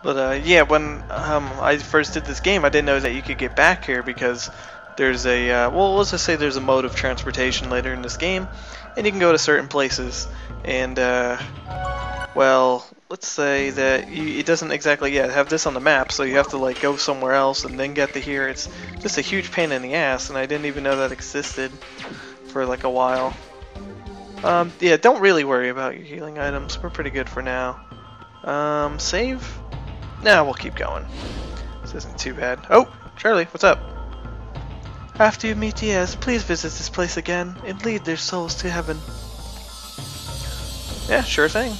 But yeah, when I first did this game, I didn't know that you could get back here because there's a well, let's just say there's a mode of transportation later in this game, and you can go to certain places. And well, let's say that it doesn't exactly have this on the map, so you have to like go somewhere else and then get to here. It's just a huge pain in the ass, and I didn't even know that existed for like a while. Yeah, don't really worry about your healing items. We're pretty good for now. Save? Nah, we'll keep going. This isn't too bad. Oh, Charlie, what's up? After you meet Diaz, please visit this place again and lead their souls to heaven. Yeah, sure thing.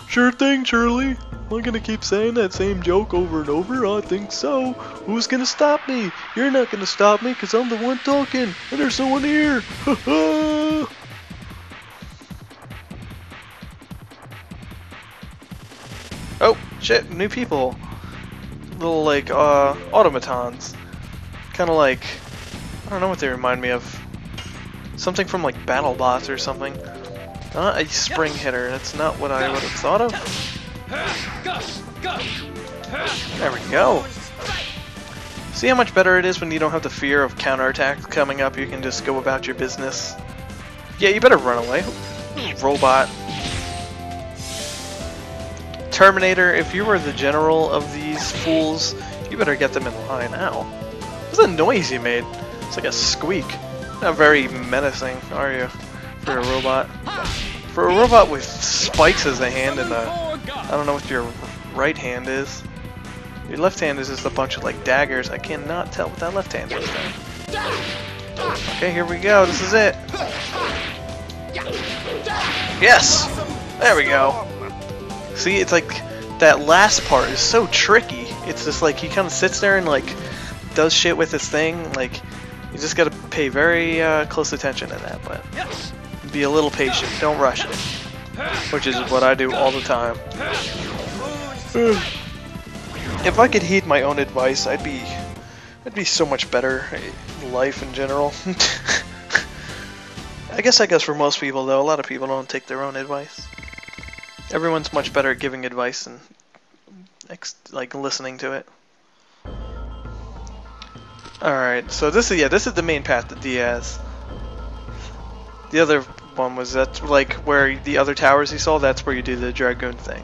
Sure thing, Charlie. Am I gonna keep saying that same joke over and over? I think so. Who's gonna stop me? You're not gonna stop me because I'm the one talking and there's someone here. Oh, shit, new people. Little, like, automatons. Kinda like, I don't know what they remind me of. Something from, like, BattleBots or something. Not a spring hitter, that's not what I would have thought of. There we go. See how much better it is when you don't have the fear of counterattacks coming up, you can just go about your business. Yeah, you better run away. Robot. Terminator, if you were the general of these fools, you better get them in line. Ow. What's the noise you made? It's like a squeak. Not very menacing, are you? For a robot. For a robot with spikes as a hand and I don't know what your right hand is. Your left hand is just a bunch of like daggers. I cannot tell what that left hand is though. Okay, here we go. This is it. Yes! There we go. See, it's like that last part is so tricky. It's just like he kind of sits there and like does shit with his thing. Like you just gotta pay very close attention to that, but be a little patient. Don't rush it, which is what I do all the time. If I could heed my own advice, I'd be so much better in life in general. I guess for most people though, a lot of people don't take their own advice. Everyone's much better at giving advice than like listening to it. Alright, so this is the main path to Diaz. The other one was that's like where the other towers you saw, that's where you do the Dragoon thing.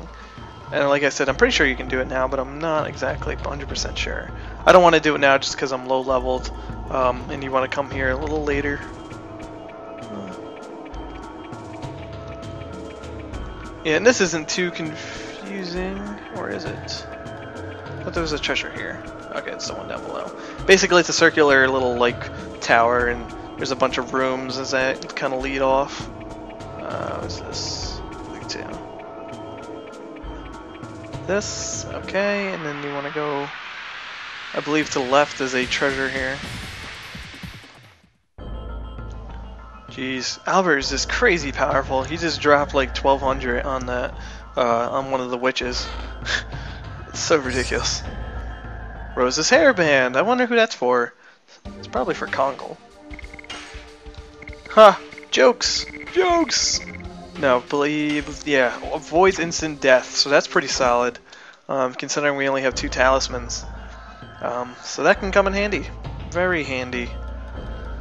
And like I said, I'm pretty sure you can do it now, but I'm not exactly 100% sure. I don't want to do it now just because I'm low leveled, and you want to come here a little later. Yeah, and this isn't too confusing, or is it? But there was a treasure here. Okay, it's the one down below. Basically, it's a circular little like tower, and there's a bunch of rooms as that kind of lead off. What's this? Lead to this. Okay, and then you want to go. I believe to the left is a treasure here. Jeez, Albert is just crazy powerful. He just dropped like 1200 on that, on one of the witches. It's so ridiculous. Rose's hairband. I wonder who that's for. It's probably for Kongle. Ha! Jokes! Jokes! No, believe, yeah, avoids instant death. So that's pretty solid, considering we only have 2 talismans. So that can come in handy. Very handy.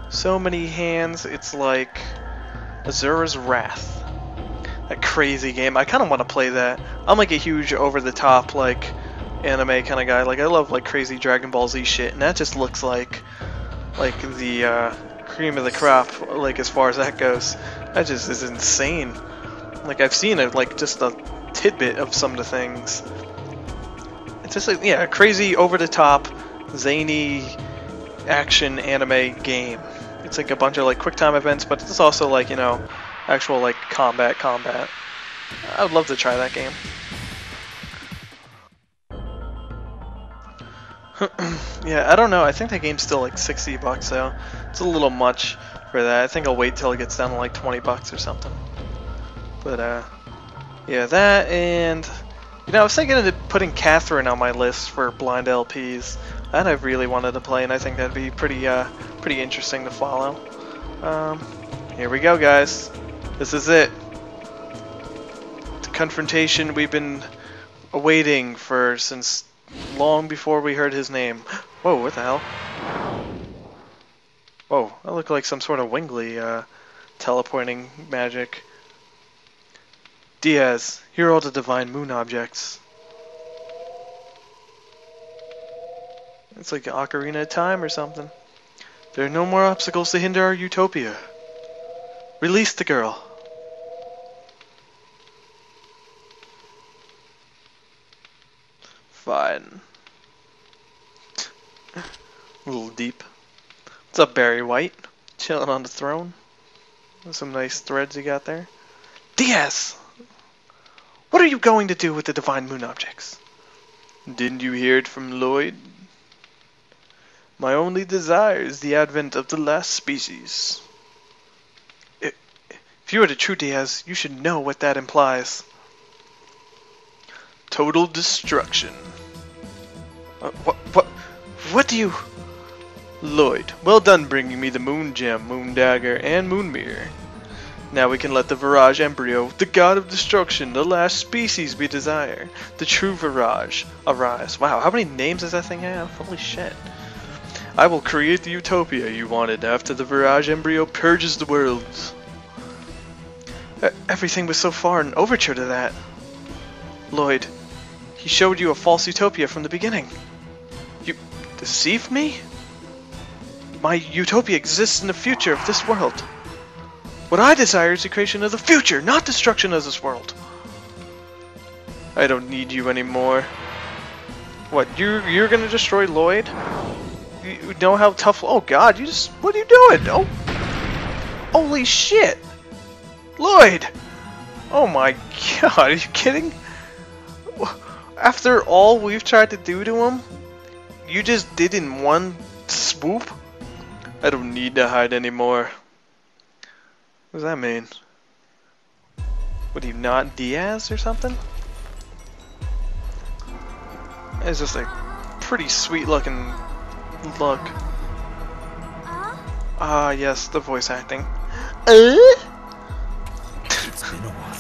So many hands, it's like Azura's Wrath. That crazy game. I kind of want to play that. I'm like a huge over-the-top like anime kind of guy. Like I love like crazy Dragon Ball Z shit, and that just looks like the cream of the crop. Like as far as that goes, that just is insane. Like I've seen it, like just a tidbit of some of the things. It's just like, yeah, a crazy over-the-top, zany action anime game. It's like a bunch of like quick time events, but it's also like, you know, actual like combat. I would love to try that game. Yeah, I don't know. I think that game's still like $60 though. It's a little much for that. I think I'll wait till it gets down to like $20 or something. But yeah, that, and you know, I was thinking of putting Catherine on my list for blind LPs. That I really wanted to play, and I think that'd be pretty interesting to follow. Here we go, guys. This is it. The confrontation we've been awaiting for since long before we heard his name. Whoa, what the hell? Whoa, that looked like some sort of Wingly teleporting magic. Diaz, here are all the divine moon objects. It's like an Ocarina of Time or something. There are no more obstacles to hinder our utopia. Release the girl. Fine. A little deep. What's up, Barry White? Chilling on the throne. There's some nice threads you got there. Diaz! What are you going to do with the divine moon objects? Didn't you hear it from Lloyd? My only desire is the advent of the last species. If you are the true Diaz, you should know what that implies. Total destruction. What do you... Lloyd, well done bringing me the Moon Gem, Moon Dagger, and Moon Mirror. Now we can let the Virage Embryo, the god of destruction, the last species we desire, the true Virage, arise. Wow, how many names does that thing have? Holy shit. I will create the utopia you wanted after the Virage Embryo purges the world. Everything was so far an overture to that. Lloyd, he showed you a false utopia from the beginning. You deceived me? My utopia exists in the future of this world. What I desire is the creation of the future, not destruction of this world. I don't need you anymore. What, you're gonna destroy Lloyd? You know how tough... Oh god, what are you doing? Oh, holy shit! Lloyd! Oh my god, are you kidding? After all we've tried to do to him, you just did in one swoop? I don't need to hide anymore. What does that mean? Would he not Diaz or something? It's just a pretty sweet looking look. Ah, yes, the voice acting. It's been a while.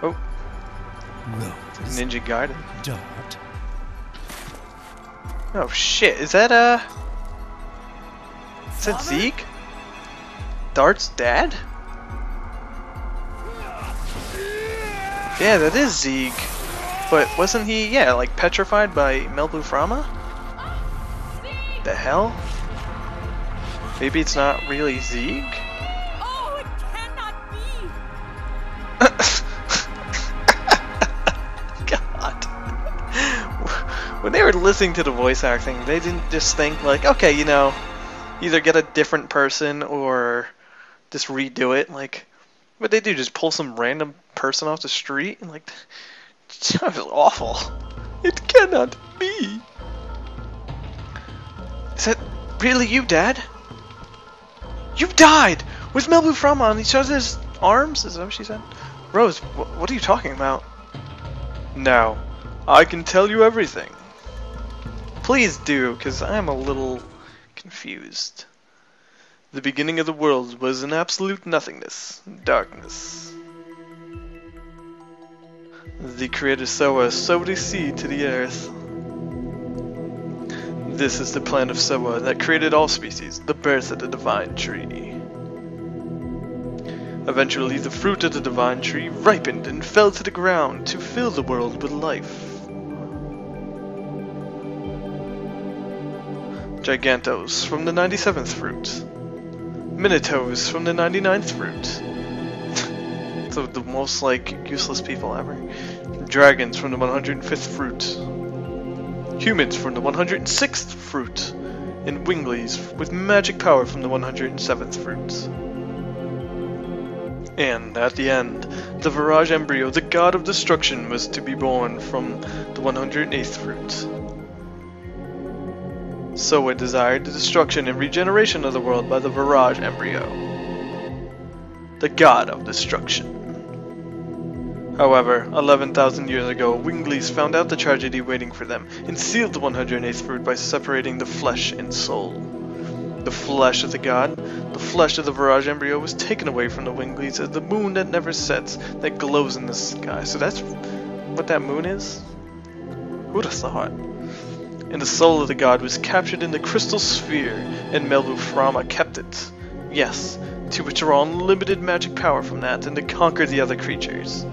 Oh. Ninja Gaiden. Dart. Oh shit, is that Zeke? Dart's dad? Yeah, that is Zeke. But wasn't he, like petrified by Melbu Frama? The hell? Maybe it's not really Zeke? Oh, it cannot be! God. When they were listening to the voice acting, they didn't just think like, okay, you know, either get a different person or just redo it. Like, what they do, just pull some random person off the street? And like, that was awful. It cannot be. Is that really you, Dad? You died with Melbu Frama on each other's arms? Is that what she said? Rose, what are you talking about? Now, I can tell you everything. Please do, because I'm a little confused. The beginning of the world was an absolute nothingness, darkness. The creator Soa sowed a seed to the earth. This is the plan of Soa that created all species, the birth of the divine tree. Eventually, the fruit of the divine tree ripened and fell to the ground to fill the world with life. Gigantos from the 97th fruit. Minotaurs from the 99th fruit. So the most like useless people ever. Dragons from the 105th fruit. Humans from the 106th fruit. And winglies with magic power from the 107th fruit. And at the end, the Virage Embryo, the god of destruction, was to be born from the 108th fruit. Soa desired the destruction and regeneration of the world by the Virage Embryo, the god of destruction. However, 11,000 years ago, Winglies found out the tragedy waiting for them and sealed the 108th fruit by separating the flesh and soul. The the flesh of the god. The flesh of the Virage embryo was taken away from the Winglies as the moon that never sets, that glows in the sky. So that's what that moon is? Who'd have thought? And the soul of the god was captured in the crystal sphere, and Melbu kept it. Yes, to withdraw unlimited magic power from that and to conquer the other creatures.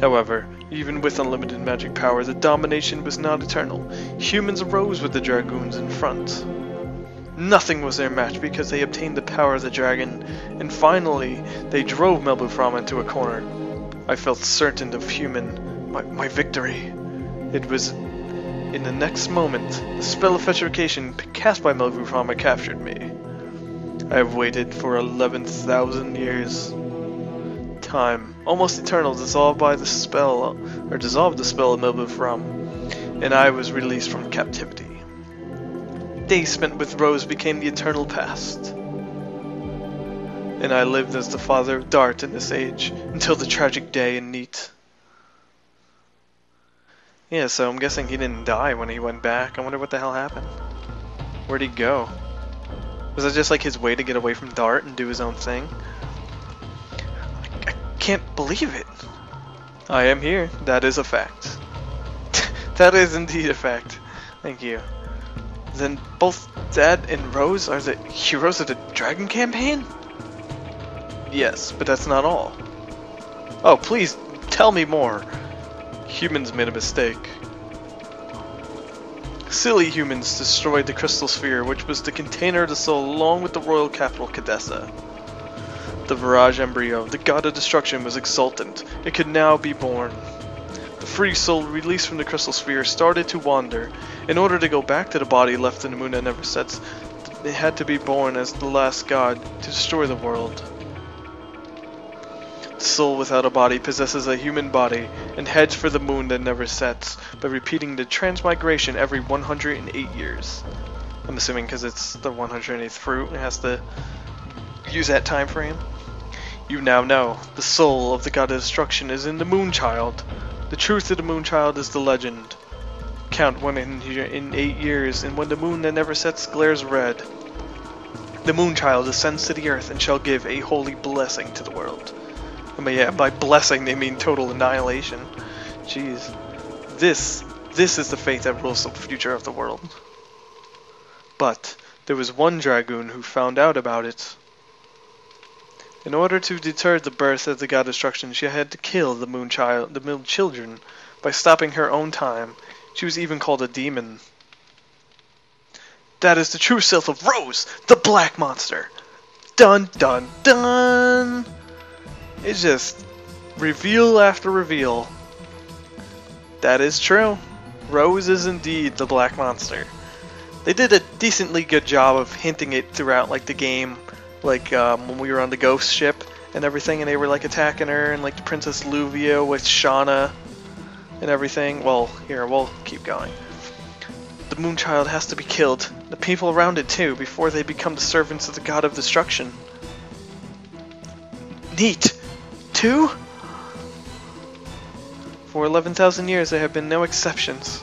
However, even with unlimited magic power, the domination was not eternal. Humans arose with the Dragoons in front. Nothing was their match because they obtained the power of the dragon, and finally, they drove Melbu into a corner. I felt certain of my victory. It was in the next moment, the spell of petrification cast by Melbu captured me. I have waited for 11,000 years. Time, almost eternal, dissolved the spell of Melbu, and I was released from captivity. Days spent with Rose became the eternal past, and I lived as the father of Dart in this age until the tragic day in Neat. Yeah, so I'm guessing he didn't die when he went back. I wonder what the hell happened. Where'd he go? Was that just like his way to get away from Dart and do his own thing? I can't believe it. I am here. That is a fact. That is indeed a fact. Thank you. Then both Dad and Rose are the heroes of the Dragon campaign? Yes, but that's not all. Oh, please tell me more. Humans made a mistake. Silly humans destroyed the crystal sphere, which was the container of the soul, along with the royal capital, Cadessa. The Virage embryo, the god of destruction, was exultant. It could now be born. The free soul released from the crystal sphere started to wander. In order to go back to the body left in the moon that never sets, it had to be born as the last god to destroy the world. The soul without a body possesses a human body and heads for the moon that never sets by repeating the transmigration every 108 years. I'm assuming because it's the 108th fruit, it has to use that time frame. You now know, the soul of the god of destruction is in the Moonchild. The truth of the Moonchild is the legend. Count 1 in 8 years, and when the moon that never sets glares red, the Moonchild ascends to the earth and shall give a holy blessing to the world. But yeah, by blessing they mean total annihilation. Jeez. This is the fate that rules the future of the world. But there was one Dragoon who found out about it. In order to deter the birth of the god destruction, she had to kill the moon children by stopping her own time. She was even called a demon. That is the true self of Rose, the black monster. Dun dun dun! It's just reveal after reveal. That is true. Rose is indeed the black monster. They did a decently good job of hinting it throughout like the game, like when we were on the ghost ship and everything, and they were like attacking her, and like the Princess Luvia with Shauna and everything. Well, here, we'll keep going. The Moonchild has to be killed. The people around it too, before they become the servants of the god of destruction. Neat! 2? For 11,000 years there have been no exceptions.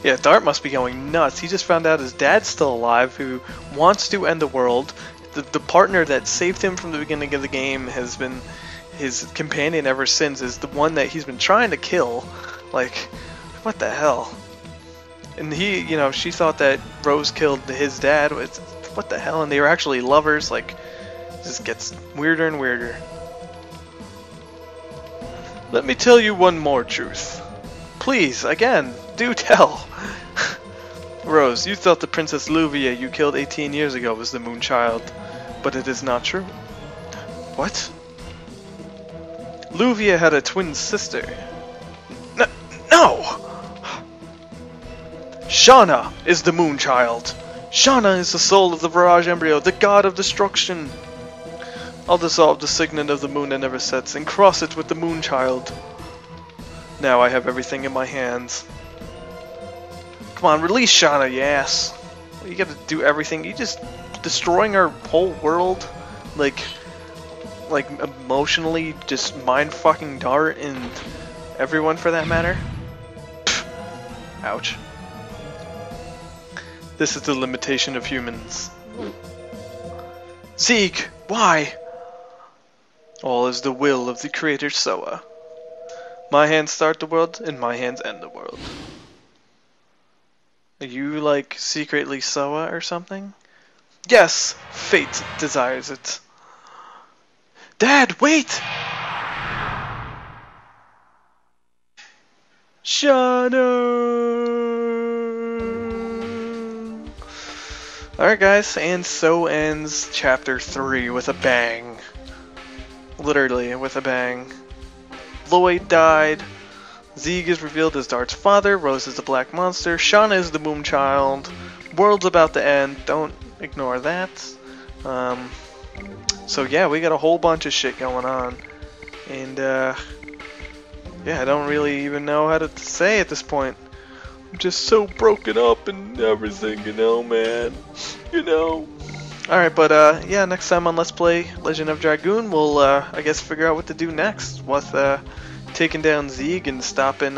Yeah, Dart must be going nuts. He just found out his dad's still alive, who wants to end the world. The partner that saved him from the beginning of the game has been his companion ever since, is the one that he's been trying to kill. Like, what the hell? And he, you know, she thought that Rose killed his dad. What the hell? And they were actually lovers. Like, it just gets weirder and weirder. Let me tell you one more truth. Please, again, do tell. Rose, you thought the Princess Luvia you killed 18 years ago was the Moonchild, but it is not true. What? Luvia had a twin sister. No! Shauna is the Moonchild. Shauna is the soul of the Virage embryo, the god of destruction. I'll dissolve the signet of the moon that never sets and cross it with the Moonchild. Now I have everything in my hands. Come on, release Shauna, you ass. You gotta do everything. You just destroying our whole world, like emotionally, just mind-fucking Dart and everyone for that matter. Pfft. Ouch. This is the limitation of humans. Zeke, why? All is the will of the creator Soa. My hands start the world, and my hands end the world. Are you, like, secretly Soa or something? Yes, fate desires it. Dad, wait! Shadow! Alright guys, and so ends chapter 3 with a bang. Literally, with a bang. Lloyd died. Zeke is revealed as Dart's father. Rose is the black monster. Shauna is the Moon Child. World's about to end. Don't ignore that. So yeah, we got a whole bunch of shit going on. And yeah, I don't really even know how to say at this point. I'm just so broken up and everything, you know, man. You know. Alright, but yeah, next time on Let's Play Legend of Dragoon, we'll I guess figure out what to do next with taking down Zeke and stopping